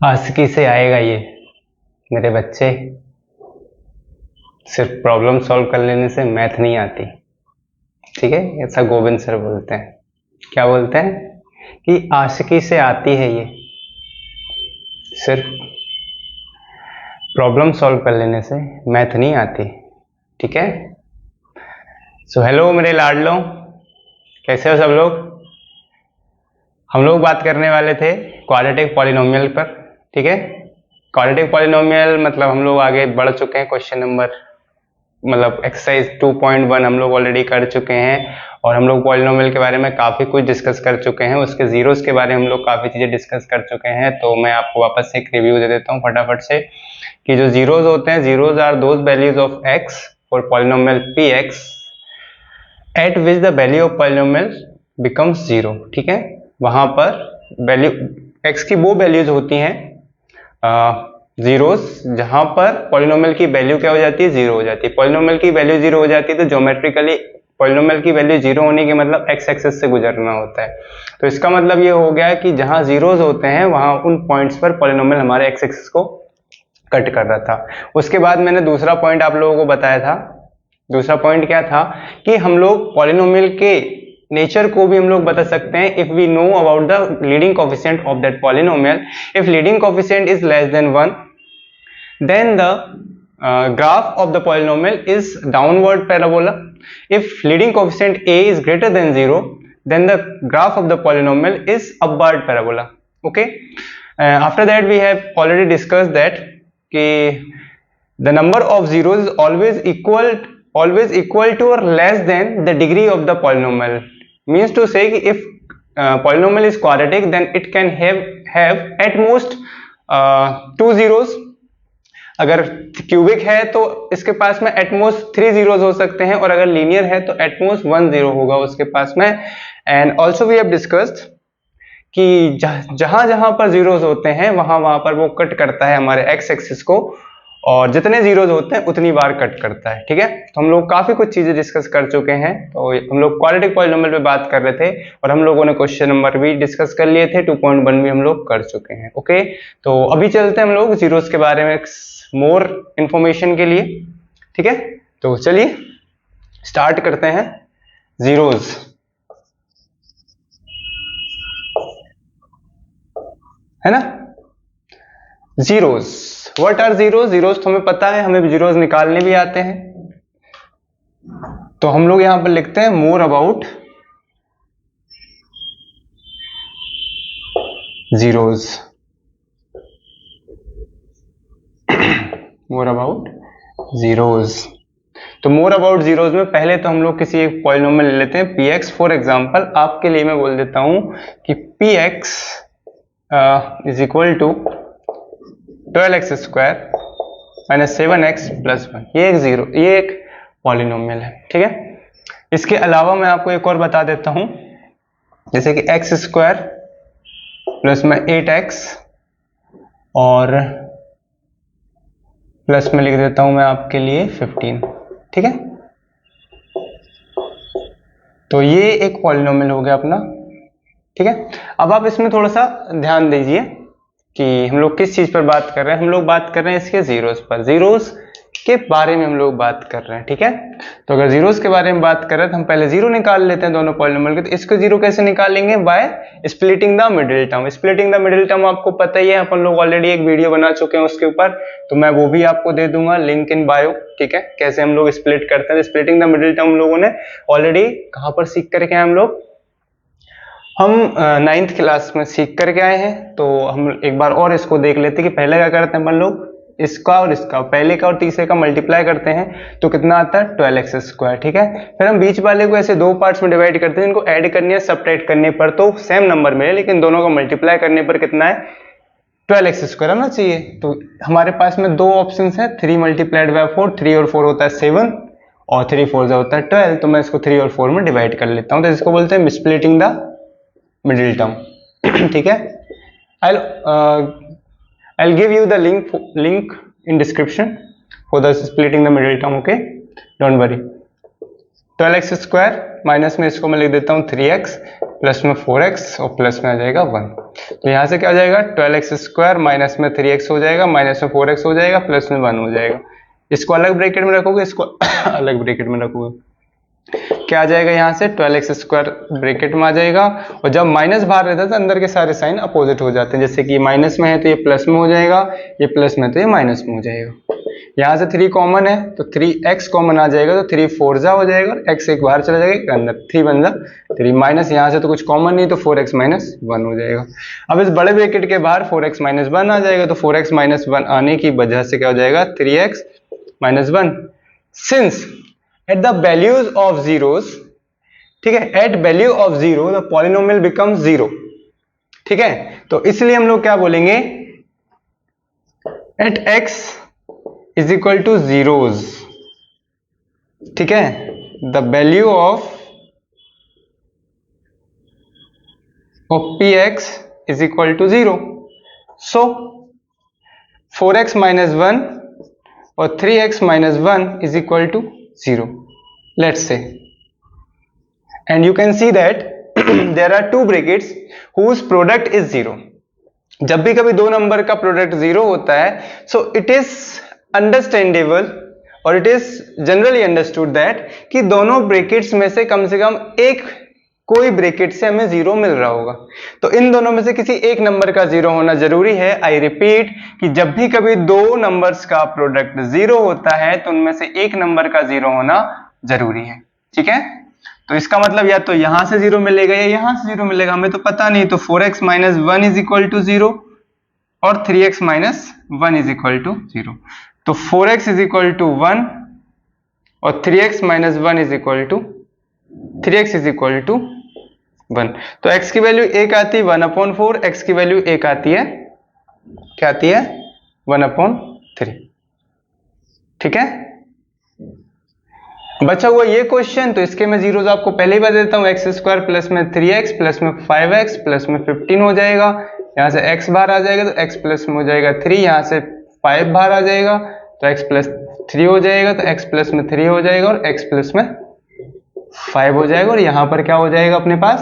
ASCII से आएगा ये मेरे बच्चे, सिर्फ प्रॉब्लम सॉल्व कर लेने से मैथ नहीं आती। ठीक है, ऐसा गोविंद सर बोलते हैं। क्या बोलते हैं कि आशिकी से आती है ये, सिर्फ प्रॉब्लम सॉल्व कर लेने से मैथ नहीं आती। ठीक है, सो हेलो मेरे लाडलों, कैसे हो सब लोग। हम लोग बात करने वाले थे क्वाड्रेटिक पॉलिनोमियल पर। ठीक है, क्वाड्रेटिक पॉलिनोमियल मतलब हम लोग आगे बढ़ चुके हैं। क्वेश्चन नंबर मतलब एक्सरसाइज 2.1 हम लोग ऑलरेडी कर चुके हैं और हम लोग पॉलिनोमियल के बारे में काफ़ी कुछ डिस्कस कर चुके हैं। उसके जीरोस के बारे में हम लोग काफ़ी चीज़ें डिस्कस कर चुके हैं। तो मैं आपको वापस से एक रिव्यू दे देता हूँ फटाफट से कि जो जीरोस होते हैं, zeros are those values of x for polynomial p x at which the value of polynomial becomes zero. ठीक है, वहाँ पर वैल्यू एक्स की वो वैल्यूज होती हैं जीरोस जहां पर पॉलिनोमियल की वैल्यू क्या हो जाती है, जीरो हो जाती है। पॉलिनोमियल की वैल्यू जीरो हो जाती है तो ज्योमेट्रिकली पॉलिनोमियल की वैल्यू जीरो होने के मतलब एक्स एक्सिस से गुजरना होता है। तो इसका मतलब ये हो गया कि जहां जीरोस होते हैं वहां उन पॉइंट्स पर पॉलिनोमियल हमारे एक्स एक्सिस को कट कर रहा था। उसके बाद मैंने दूसरा पॉइंट आप लोगों को बताया था। दूसरा पॉइंट क्या था कि हम लोग पॉलिनोमियल के नेचर को भी हम लोग बता सकते हैं if we know about the leading coefficient of that polynomial. If leading coefficient is less than 1 then the graph of the polynomial is downward parabola. If leading coefficient a is greater than 0 then the graph of the polynomial is upward parabola. Okay, after that we have already discussed that the number of zeros is always equal to or less than the degree of the polynomial. Means to say if polynomial is quadratic then it can have at most 2 zeros. अगर cubic है तो इसके पास में at most 3 zeros हो सकते हैं और अगर लीनियर है तो एटमोस्ट 1 जीरो होगा उसके पास में। And also we have discussed कि जहां जहां पर जीरोस होते हैं वहां पर वो कट करता है हमारे एक्स एक्सिस को और जितने जीरोस होते हैं उतनी बार कट करता है। ठीक है, तो हम लोग काफी कुछ चीजें डिस्कस कर चुके हैं। तो हम लोग क्वाड्रेटिक पॉलिनोमियल पे बात कर रहे थे और हम लोगों ने क्वेश्चन नंबर भी डिस्कस कर लिए थे। 2.1 भी हम लोग कर चुके हैं। ओके, तो अभी चलते हैं हम लोग जीरोस के बारे में मोर इंफॉर्मेशन के लिए। ठीक है, तो चलिए स्टार्ट करते हैं। जीरोस, है ना। Zeros, what are zeros. Zeros तो हमें पता है, हमें जीरोस निकालने भी आते हैं। तो हम लोग यहां पर लिखते हैं more about zeros. More about zeros, तो मोर अबाउट जीरोस में पहले तो हम लोग किसी एक पॉलिनोमियल ले लेते हैं पी एक्स। फॉर एग्जाम्पल आपके लिए मैं बोल देता हूं कि p x is equal to 12x square minus 7x plus 1। ये एक पॉलिनोमियल है। ठीक है, इसके अलावा मैं आपको एक और बता देता हूं, जैसे कि एक्स स्क्वायर प्लस में 8x और प्लस में लिख देता हूं मैं आपके लिए 15। ठीक है, तो ये एक पॉलिनोमियल हो गया अपना। ठीक है, अब आप इसमें थोड़ा सा ध्यान दीजिए कि हम लोग किस चीज पर बात कर रहे हैं। हम लोग बात कर रहे हैं इसके जीरोस पर, जीरोस के बारे में हम लोग बात कर रहे हैं। ठीक है, तो अगर जीरोस के बारे में बात कर रहे हैं तो हम पहले जीरो निकाल लेते हैं दोनों पॉलिनोमियल के। तो इसको जीरो कैसे निकालेंगे, by splitting the middle term. Splitting the middle term आपको पता ही है, अपन लोग ऑलरेडी एक वीडियो बना चुके हैं उसके ऊपर, तो मैं वो भी आपको दे दूंगा लिंक इन बायो। ठीक है, कैसे हम लोग स्प्लिट करते हैं। स्प्लिटिंग द मिडिल टर्म हम लोगों ने ऑलरेडी कहां पर सीख करके हम लोग, हम 9th क्लास में सीख करके आए हैं। तो हम एक बार और इसको देख लेते हैं कि पहले क्या करते हैं अपन लोग, इसका और इसका, पहले का और तीसरे का मल्टीप्लाई करते हैं तो कितना आता है 12x स्क्वायर। ठीक है, फिर हम बीच वाले को ऐसे दो पार्ट्स में डिवाइड करते हैं, इनको ऐड करने या सब्ट्रैक्ट करने पर तो सेम नंबर मिले, लेकिन दोनों का मल्टीप्लाई करने पर कितना है 12x स्क्वायर आना चाहिए। तो हमारे पास में दो ऑप्शन है, 3 मल्टीप्लाइड बाय 4, 3 और 4 होता है 7 और 3 4 होता है 12। तो मैं इसको 3 और 4 में डिवाइड कर लेता हूँ, तो इसको बोलते हैं स्प्लिटिंग द मिडिल टर्म। ठीक है, I'll give you the link in description for the splitting the middle term. Okay, don't worry। 12x square minus में इसको मैं लिख देता हूँ 3x प्लस में 4x और प्लस में आ जाएगा 1। तो यहाँ से क्या हो जाएगा 12x² माइनस में 3x हो जाएगा, माइनस में 4x हो जाएगा, प्लस में 1 हो जाएगा। इसको अलग ब्रैकेट में रखोगे, इसको अलग ब्रैकेट में रखोगे, क्या आ जाएगा यहाँ से 12x² ब्रैकेट में आ जाएगा। और जब माइनस बाहर रहता है तो अंदर के सारे साइन अपोजिट हो जाते हैं, जैसे कि माइनस में है तो ये प्लस में हो जाएगा, ये प्लस में तो ये माइनस में हो जाएगा। यहाँ से 3 कॉमन है तो 3x कॉमन आ जाएगा, तो 3 4 जा हो जाएगा और x एक बाहर चला जाएगा, एक अंदर 3 1 जा 3, माइनस यहाँ से तो कुछ कॉमन नहीं तो 4x माइनस 1 हो जाएगा। अब इस बड़े ब्रैकेट के बाहर 4x माइनस 1 आ जाएगा, तो 4x माइनस 1 आने की वजह से क्या हो जाएगा 3x minus 1। Since at the values of zeros, ठीक है, at value of 0 the polynomial become 0, ठीक है। तो इसलिए हम लोग क्या बोलेंगे, at x is equal to zeros, ठीक है, the value of px is equal to 0। So 4x minus 1 और 3x minus 1 is equal to 0, let's say, and you can see that there are two brackets whose product is 0। जब भी कभी दो number का product 0 होता है, so it is understandable और it is generally understood that कि दोनों ब्रैकेट्स में से कम एक कोई ब्रैकेट से हमें 0 मिल रहा होगा। तो इन दोनों में से किसी एक नंबर का 0 होना जरूरी है। आई रिपीट कि जब भी कभी दो नंबर्स का प्रोडक्ट 0 होता है तो उनमें से एक नंबर का 0 होना जरूरी है, ठीक है। तो इसका मतलब या तो यहां से 0 मिलेगा या यहां से 0 मिलेगा, हमें तो पता नहीं। तो 4x minus 1 is equal to 0 और 3x minus 1 is equal to 0। तो 4x इज इक्वल टू 1 और 3x minus 1 is equal to 3x is equal to 1। तो x की वैल्यू 1 आती है 1/4, x की वैल्यू 1 आती है, क्या आती है 1/3, ठीक है। बचा हुआ ये क्वेश्चन, तो इसके मैं जीरोस आपको पहले ही बता देता हूँ। x² प्लस में 3x प्लस में 5x प्लस में 15 हो जाएगा, यहाँ से x बाहर आ जाएगा तो x प्लस में हो जाएगा 3, यहाँ से 5 बाहर आ जाएगा तो x प्लस 3 हो जाएगा, तो x प्लस में 3 हो जाएगा और x प्लस में 5 हो जाएगा। और यहाँ पर क्या हो जाएगा अपने पास,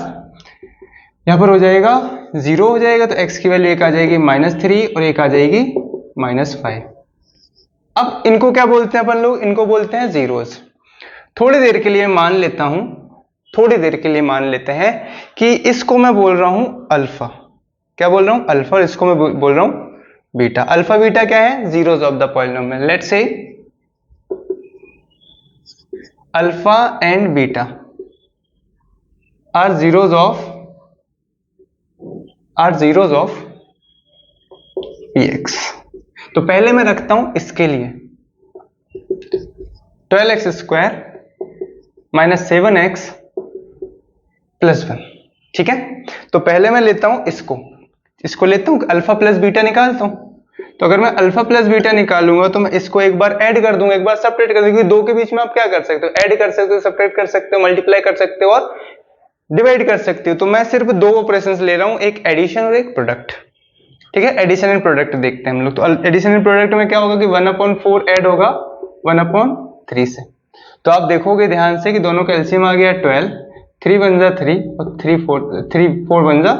यहाँ पर हो जाएगा 0 हो जाएगा, तो x की वैल्यू एक आ जाएगी -3 और एक आ जाएगी -5। अब इनको क्या बोलते हैं अपन लोग, इनको बोलते हैं जीरोस। थोड़ी देर के लिए मान लेता हूं, थोड़ी देर के लिए मान लेते हैं कि इसको मैं बोल रहा हूं अल्फा। क्या बोल रहा हूं, अल्फा, और इसको मैं बोल रहा हूं बीटा। अल्फा बीटा क्या है, zeros of the polynomial. Let's say alpha and beta are zeros of px। तो पहले मैं रखता हूं इसके लिए 12x² माइनस 7x प्लस 1, ठीक है। तो पहले मैं लेता हूं इसको लेता हूं, अल्फा प्लस बीटा निकालता हूं। तो अगर मैं अल्फा प्लस बीटा निकालूंगा तो मैं इसको एक बार ऐड कर दूंगा, एक बार सब्ट्रैक्ट कर दूंगा, क्योंकि दो के बीच में आप क्या कर सकते हो, ऐड कर सकते हो, सब्ट्रैक्ट कर सकते हो, मल्टीप्लाई कर सकते हो और डिवाइड कर सकते हो। तो मैं सिर्फ दो ऑपरेशंस ले रहा हूं, एक एडिशन और एक प्रोडक्ट, ठीक है। एडिशन एंड प्रोडक्ट देखते हैं हम लोग। तो एडिशन एंड प्रोडक्ट में क्या होगा कि 1/4 ऐड होगा 1/3 से। तो आप देखोगे ध्यान से कि दोनों का एलसीएम आ गया 12, 3 1 जा 3 और 3 4 1 जा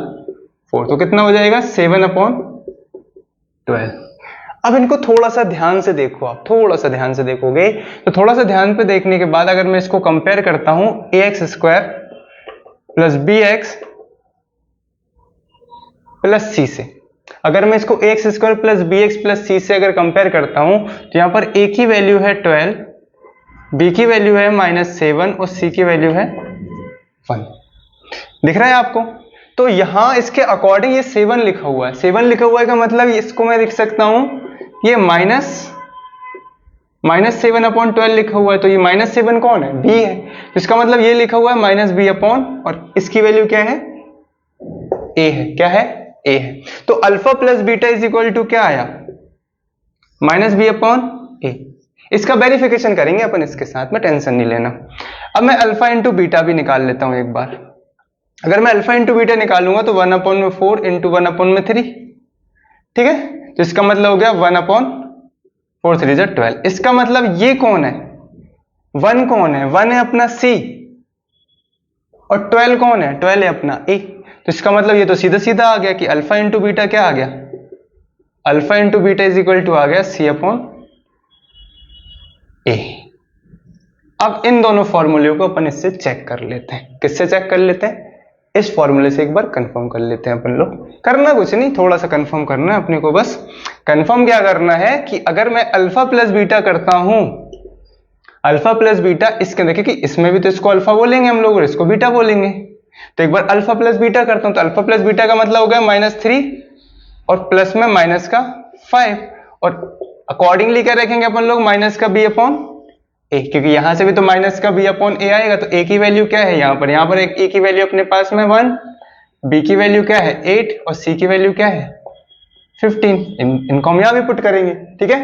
4, तो कितना हो जाएगा 7/12। अब इनको थोड़ा सा ध्यान से देखो, आप थोड़ा सा ध्यान से देखोगे तो थोड़ा सा ध्यान पे देखने के बाद अगर मैं इसको कंपेयर करता हूं ax² plus bx plus c से, अगर मैं इसको ax² plus bx plus c से अगर कंपेयर करता हूं तो यहां पर a की वैल्यू है 12, b की वैल्यू है -7 और c की वैल्यू है 1। दिख रहा है आपको। तो यहां इसके अकॉर्डिंग ये 7 लिखा हुआ है। 7 लिखा हुआ है का मतलब इसको मैं लिख सकता हूं ये -7/12 लिखा हुआ है। तो ये -7 कौन है, b है। तो इसका मतलब ये लिखा हुआ है -b/ और इसकी वैल्यू क्या है, a है। क्या है, a है। तो alpha plus beta is equal to क्या आया, -b/a। इसका वेरिफिकेशन करेंगे अपन इसके साथ में, टेंशन नहीं लेना। अब मैं अल्फा इंटू बीटा भी निकाल लेता हूं एक बार। अगर मैं अल्फा इंटू बीटा निकालूंगा तो 1/4 इंटू 1/3, ठीक है। तो इसका मतलब हो गया 1/4 3 जा 12। इसका मतलब ये कौन है, 1 कौन है, 1 है अपना c और 12 कौन है? 12 है अपना ए। तो इसका मतलब ये तो सीधा सीधा आ गया कि अल्फा इंटू बीटा क्या आ गया? Alpha into beta is equal to आ गया सी अपॉन ए। अब इन दोनों फॉर्मूले को अपन इससे चेक कर लेते हैं। किससे चेक कर लेते हैं? इस फॉर्मूले से एक बार कंफर्म कर लेते हैं अपन लोग। करना कुछ नहीं, थोड़ा सा कंफर्म करना है अपने को। बस कंफर्म क्या करना है कि अगर मैं अल्फा प्लस बीटा करता हूं, अल्फा प्लस बीटा, इसके देखिए कि इसमें भी तो इसको अल्फा बोलेंगे हम लोग और इसको बीटा बोलेंगे। तो एक बार अल्फा प्लस बीटा करता हूं तो अल्फा प्लस बीटा का मतलब हो गया -3 और प्लस में माइनस का 5 और अकॉर्डिंगली क्या रखेंगे अपन लोग? माइनस का बी अपॉन ए, क्योंकि यहां से भी तो माइनस का बी अपॉन ए आएगा। तो ए की वैल्यू क्या है यहाँ पर एक ए की वैल्यू अपने पास में 1, बी की वैल्यू क्या है 8 और सी की वैल्यू क्या है 15। इनको हम यहां भी पुट करेंगे, ठीक है।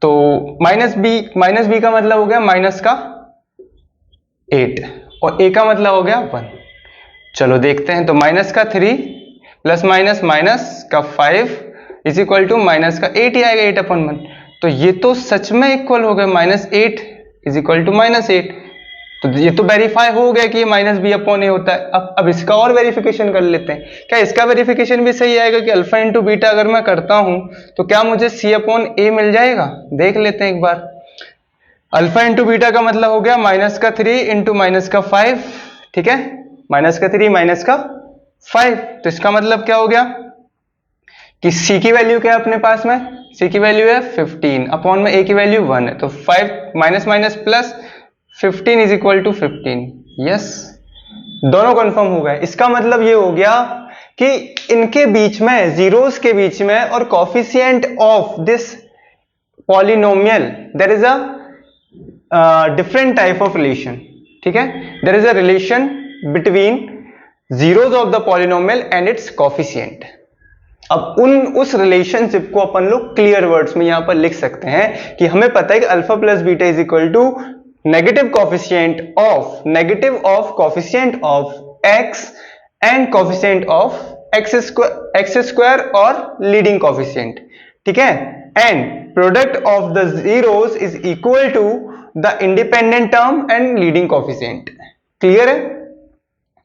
तो माइनस बी का मतलब हो गया माइनस का 8 और ए का मतलब हो गया 1। चलो देखते हैं। तो माइनस का 3 प्लस माइनस माइनस का 5 इज इक्वल टू माइनस का 8 ही आएगा, 8/1। तो ये तो सच में इक्वल हो गया, -8 इज इक्वल टू -8। तो ये तो वेरीफाई हो गया कि ये माइनस बी अपॉन ए होता है। अब इसका और वेरिफिकेशन कर लेते हैं। क्या इसका वेरिफिकेशन भी सही आएगा कि अल्फा इंटू बीटा अगर मैं करता हूं तो क्या मुझे सी अपॉन ए मिल जाएगा? देख लेते हैं एक बार। अल्फा इंटू बीटा का मतलब हो गया माइनस का 3 इंटू माइनस का 5, ठीक है। माइनस का 3 माइनस का 5, तो इसका मतलब क्या हो गया कि सी की वैल्यू क्या है अपने पास में? सी की वैल्यू है 15 अपॉन में ए की वैल्यू 1 है। तो 5 minus minus plus 15 is equal to 15। Yes, दोनों कंफर्म हो गए। इसका मतलब ये हो गया कि इनके बीच में, जीरोस के बीच में और coefficient of this polynomial there is a different type of relation, ठीक है। There is a relation between zeros of the polynomial and its coefficient. अब उस रिलेशनशिप को अपन लोग क्लियर वर्ड्स में यहां पर लिख सकते हैं कि हमें पता है कि alpha plus beta is equal to negative of coefficient of x and coefficient of x square और लीडिंग कोफिशिएंट, ठीक है। And product of the zeros is equal to the independent term and leading coefficient. Clear है?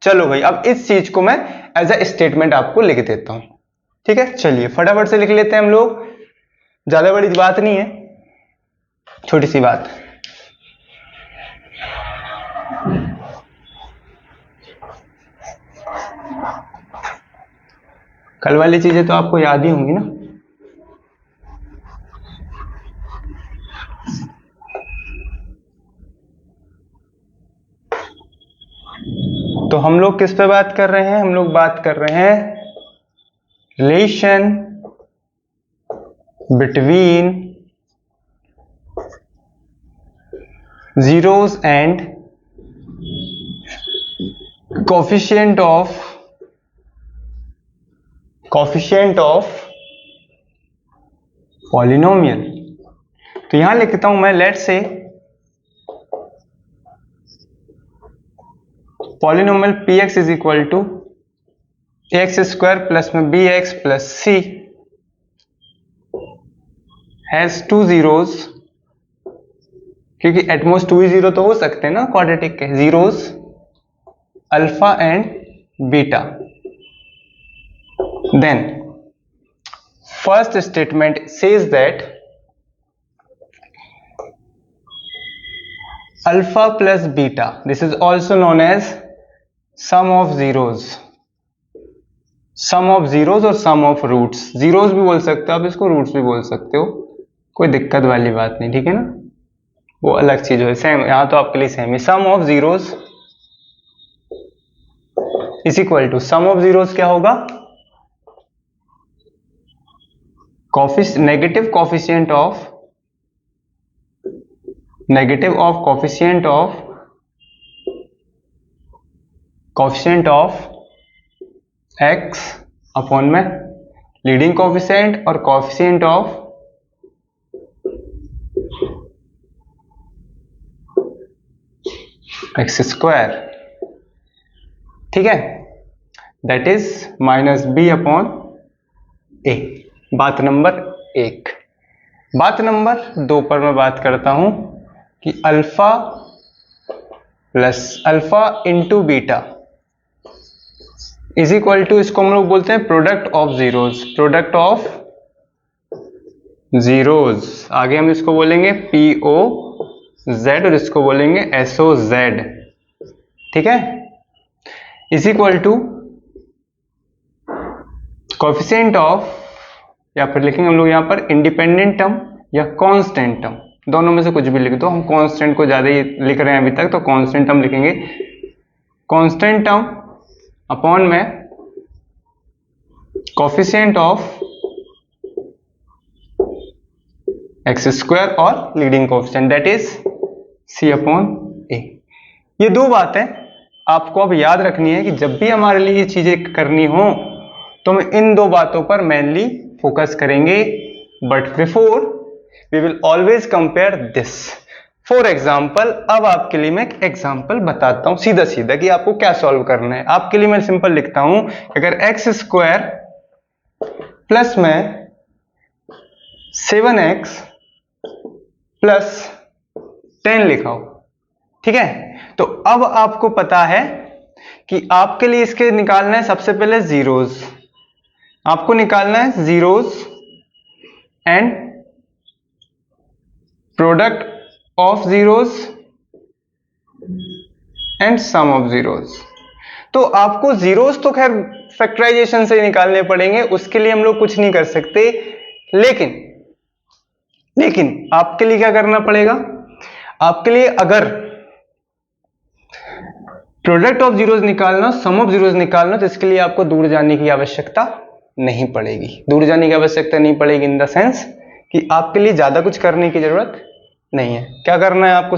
चलो भाई, अब इस चीज को मैं एज अ स्टेटमेंट आपको लिख देता हूं, ठीक है। चलिए फटाफट से लिख लेते हैं हम लोग, ज्यादा बड़ी बात नहीं है, छोटी सी बात। कल वाली चीजें तो आपको याद ही होंगी ना। तो हम लोग किस पे बात कर रहे हैं? हम लोग बात कर रहे हैं relation between zeros and coefficient of polynomial। तो यहां लिखता हूं मैं, let say polynomial px is equal to x square plus में bx plus c has 2 zeros, क्योंकि एटमोस्ट 2 ही 0 तो हो सकते हैं ना क्वाड्रेटिक के, zeros alpha and beta. Then first statement says that alpha plus beta, this is also known as sum of zeros, और सम ऑफ रूट्स। जीरोस भी बोल सकते हो आप इसको, रूट्स भी बोल सकते हो, कोई दिक्कत वाली बात नहीं, ठीक है ना। वो अलग चीज है, सेम यहां तो आपके लिए सेम है। Sum of zeros is equal to, sum of zeros क्या होगा? Negative coefficient of x upon में लीडिंग कोफिशिएंट और कोफिशिएंट ऑफ एक्स स्क्वायर, ठीक है। That is minus b upon a. बात नंबर 1। बात नंबर 2 पर मैं बात करता हूं कि alpha plus alpha into beta is equal to, इसको हम लोग बोलते हैं product of zeros, product of zeros. आगे हम इसको बोलेंगे पीओ जेड और इसको बोलेंगे एसओ जेड, ठीक है। Is equal to coefficient of, या फिर लिखेंगे हम लोग यहाँ पर इंडिपेंडेंट टर्म या कांस्टेंट टर्म, दोनों में से कुछ भी लिख दो। हम कांस्टेंट को ज्यादा ही लिख रहे हैं अभी तक, तो कांस्टेंट टर्म लिखेंगे। कांस्टेंट टर्म अपॉन में कोएफिशिएंट ऑफ एक्स स्क्वायर और leading coefficient that is c upon a. ये दो बातें आपको अब याद रखनी है कि जब भी हमारे लिए ये चीजें करनी हो तो हम इन दो बातों पर मेनली फोकस करेंगे। But before we will always compare this. For example, अब आपके लिए मैं एक एग्जाम्पल बताता हूं सीधा सीधा कि आपको क्या सॉल्व करना है। आपके लिए मैं सिंपल लिखता हूं, अगर एक्स स्क्वायर प्लस में 7x प्लस 10 लिखा हो, ठीक है। तो अब आपको पता है कि आपके लिए इसके निकालना है सबसे पहले जीरोज, आपको निकालना है zeros and product of zeros and sum of zeros. तो आपको जीरोज तो खैर फैक्टराइजेशन से निकालने पड़ेंगे, उसके लिए हम लोग कुछ नहीं कर सकते। लेकिन आपके लिए क्या करना पड़ेगा, आपके लिए अगर प्रोडक्ट ऑफ जीरोज निकालना, सम ऑफ जीरोज निकालना, तो इसके लिए आपको दूर जाने की आवश्यकता नहीं पड़ेगी। दूर जाने की आवश्यकता नहीं पड़ेगी इन द सेंस कि आपके लिए ज्यादा कुछ करने की जरूरत नहीं है। क्या करना है आपको,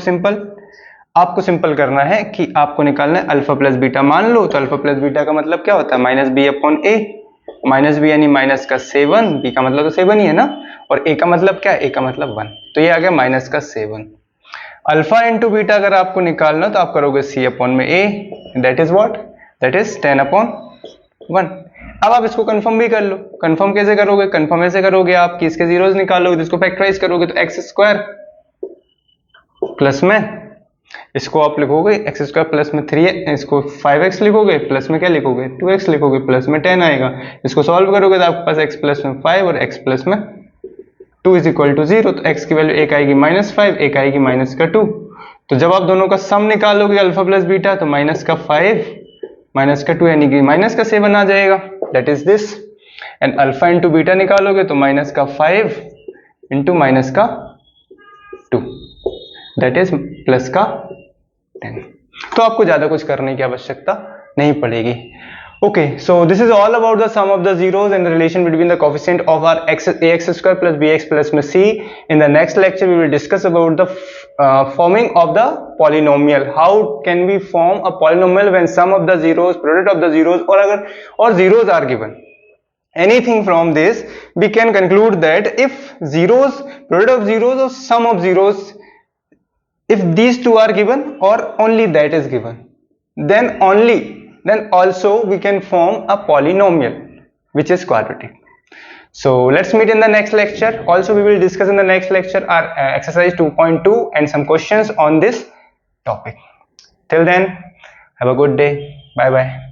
आपको सिंपल करना है कि आपको निकालना है अल्फा प्लस बीटा। मान लो तो अल्फा प्लस बीटा का मतलब क्या होता है, माइनस बी अपॉन ए। माइनस बी यानी माइनस का 7, बी का मतलब तो 7 ही है ना, और ए का मतलब क्या है, ए का मतलब 1, तो ये आ गया माइनस का 7। अल्फा इंटू बीटा अगर आपको निकालना तो आप करोगे सी अपॉन में a, that is what, that is 10 upon 1। अब आप इसको कंफर्म भी कर लो। कंफर्म कैसे करोगे, कंफर्म ऐसे करोगे आप कि इसके जीरोज निकालोगे तो इसको फैक्टराइज करोगे तो एक्स स्क्वायर प्लस में इसको आप लिखोगे एक्स स्क्वायर प्लस में 3, इसको 5x लिखोगे, प्लस में क्या लिखोगे 2x लिखोगे, प्लस में 10 आएगा। इसको सॉल्व करोगे तो आपके पास x प्लस में 5 और x प्लस में 2 इज इक्वल टू 0। तो x की वैल्यू एक आएगी -5, एक आएगी -2। तो जब आप दोनों का सम निकालोगे अल्फा प्लस बीटा तो -5 -2 यानी कि -7 आ जाएगा, that is this. And alpha into beta निकालोगे तो -5 इंटू -2 दैट इज +10। तो आपको ज्यादा कुछ करने की आवश्यकता नहीं पड़ेगी। Okay, so this is all about the sum of the zeros and the relation between the coefficient of our ax square plus bx plus c. In the next lecture, we will discuss about the forming of the polynomial. How can we form a polynomial when sum of the zeros, product of the zeros, or zeros are given? Anything from this, we can conclude that if zeros, product of zeros or sum of zeros, if these two are given or only that is given, then also we can form a polynomial which is quadratic. So let's meet in the next lecture. Also we will discuss in the next lecture our exercise 2.2 and some questions on this topic. Till then, have a good day. Bye bye.